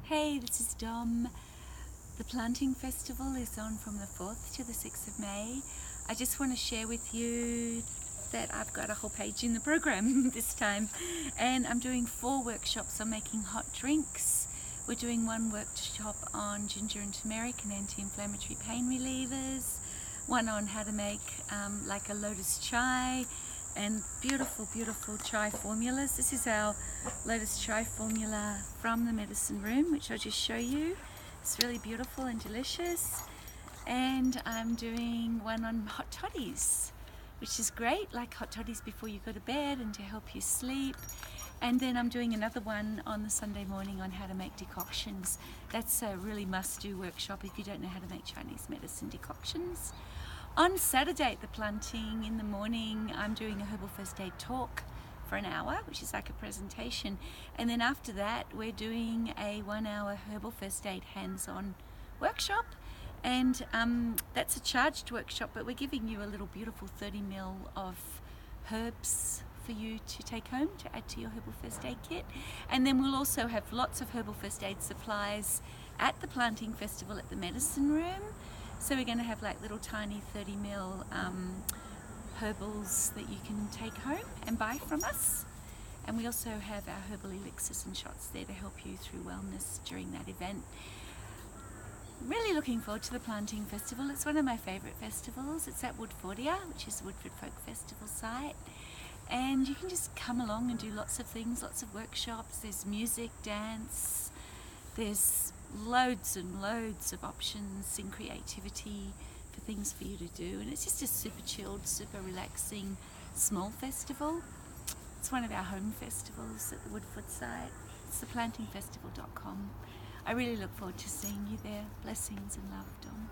Hey, this is Dom. The Planting Festival is on from the 4th to the 6th of May. I just want to share with you that I've got a whole page in the program this time, and I'm doing 4 workshops on making hot drinks. We're doing 1 workshop on ginger and turmeric and anti-inflammatory pain relievers, 1 on how to make like a lotus chai, and beautiful chai formulas. This is our lotus chai formula from the medicine room, which I'll just show you. It's really beautiful and delicious. And I'm doing 1 on hot toddies, which is great, like hot toddies before you go to bed and to help you sleep. And then I'm doing another one on the Sunday morning on how to make decoctions. That's a really must-do workshop if you don't know how to make Chinese medicine decoctions. On Saturday at the Planting in the morning, I'm doing a herbal first aid talk for an hour, which is like a presentation. And then after that, we're doing a 1-hour herbal first aid hands-on workshop. And that's a charged workshop, but we're giving you a little beautiful 30 ml of herbs for you to take home to add to your herbal first aid kit. And then we'll also have lots of herbal first aid supplies at the Planting Festival at the medicine room. So we're going to have like little tiny 30 ml herbals that you can take home and buy from us. And we also have our herbal elixirs and shots there to help you through wellness during that event. Really looking forward to the Planting Festival. It's one of my favourite festivals. It's at Woodfordia, which is the Woodford Folk Festival site. And you can just come along and do lots of things, lots of workshops. There's music, dance, there's loads and loads of options in creativity for things for you to do. And it's just a super chilled, super relaxing, small festival. It's one of our home festivals at the Woodford site. It's theplantingfestival.com. I really look forward to seeing you there. Blessings and love, Dom.